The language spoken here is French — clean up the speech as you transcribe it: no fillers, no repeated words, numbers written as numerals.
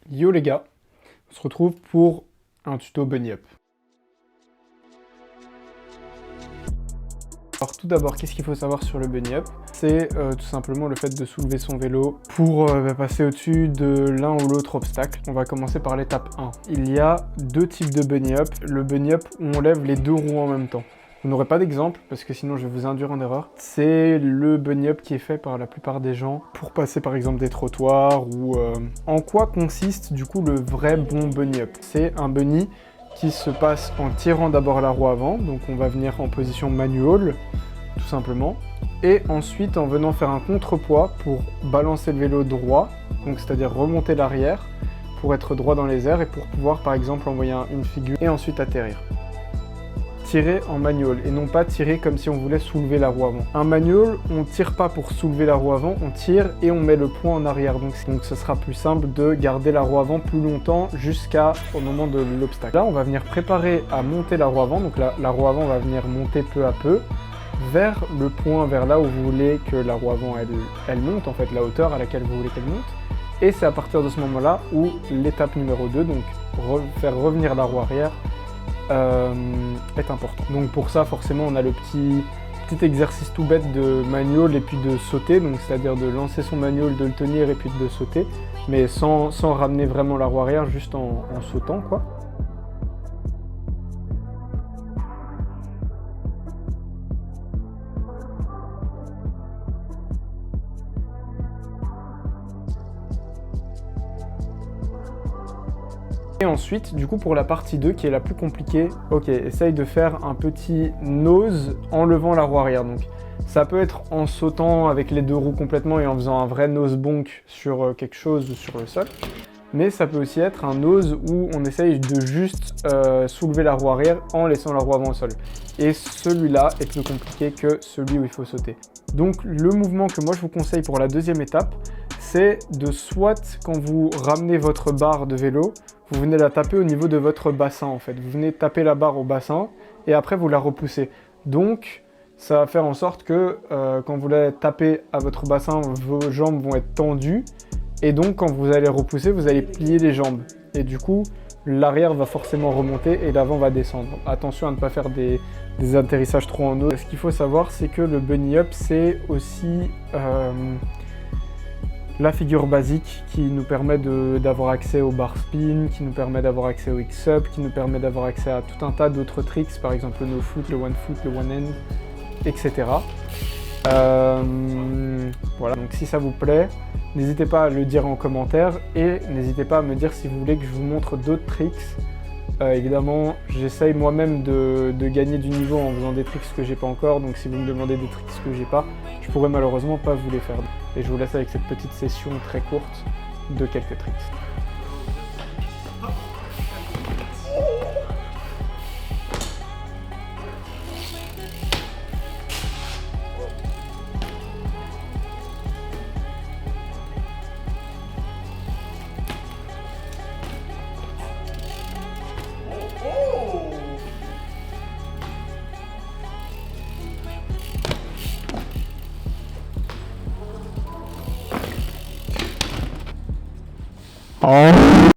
Yo les gars, on se retrouve pour un tuto bunny up. Alors tout d'abord, qu'est-ce qu'il faut savoir sur le bunny up? C'est tout simplement le fait de soulever son vélo pour passer au-dessus de l'un ou l'autre obstacle. On va commencer par l'étape 1. Il y a deux types de bunny up. Le bunny up où on lève les deux roues en même temps. Vous n'aurez pas d'exemple parce que sinon je vais vous induire en erreur. C'est le bunny up qui est fait par la plupart des gens pour passer par exemple des trottoirs ou... En quoi consiste du coup le vrai bon bunny up? C'est un bunny qui se passe en tirant d'abord la roue avant, donc on va venir en position manual, tout simplement, et ensuite en venant faire un contrepoids pour balancer le vélo droit, donc c'est-à-dire remonter l'arrière, pour être droit dans les airs et pour pouvoir par exemple envoyer une figure et ensuite atterrir. Tirer en manual et non pas tirer comme si on voulait soulever la roue avant. Un manual, on tire pas pour soulever la roue avant, on tire et on met le poing en arrière. Donc ce sera plus simple de garder la roue avant plus longtemps jusqu'au moment de l'obstacle. Là, on va venir préparer à monter la roue avant. Donc la roue avant va venir monter peu à peu vers le point, vers là où vous voulez que la roue avant elle monte, en fait la hauteur à laquelle vous voulez qu'elle monte. Et c'est à partir de ce moment-là où l'étape numéro 2, donc faire revenir la roue arrière, est important. Donc pour ça forcément on a le petit exercice tout bête de manual et puis de sauter, donc c'est-à-dire de lancer son manual, de le tenir et puis de sauter, mais sans ramener vraiment la roue arrière, juste en sautant quoi. Et ensuite, du coup, pour la partie 2, qui est la plus compliquée, ok, essaye de faire un petit nose en levant la roue arrière. Donc, ça peut être en sautant avec les deux roues complètement et en faisant un vrai nose bonk sur quelque chose ou sur le sol. Mais ça peut aussi être un nose où on essaye de juste soulever la roue arrière en laissant la roue avant au sol. Et celui-là est plus compliqué que celui où il faut sauter. Donc, le mouvement que moi je vous conseille pour la deuxième étape, c'est de soit, quand vous ramenez votre barre de vélo, vous venez la taper au niveau de votre bassin en fait. Vous venez taper la barre au bassin et après vous la repoussez. Donc ça va faire en sorte que quand vous la tapez à votre bassin, vos jambes vont être tendues. Et donc quand vous allez repousser, vous allez plier les jambes. Et du coup, l'arrière va forcément remonter et l'avant va descendre. Attention à ne pas faire des atterrissages trop en haut. Ce qu'il faut savoir, c'est que le bunny up, c'est aussi... la figure basique qui nous permet d'avoir accès au bar spin, qui nous permet d'avoir accès au X-up, qui nous permet d'avoir accès à tout un tas d'autres tricks, par exemple le no foot, le one foot, le one hand, etc. Voilà, donc si ça vous plaît, n'hésitez pas à le dire en commentaire et n'hésitez pas à me dire si vous voulez que je vous montre d'autres tricks. Évidemment, j'essaye moi-même de gagner du niveau en faisant des tricks que j'ai pas encore, donc si vous me demandez des tricks que j'ai pas, je pourrais malheureusement pas vous les faire. Et je vous laisse avec cette petite session très courte de quelques tricks. Oh.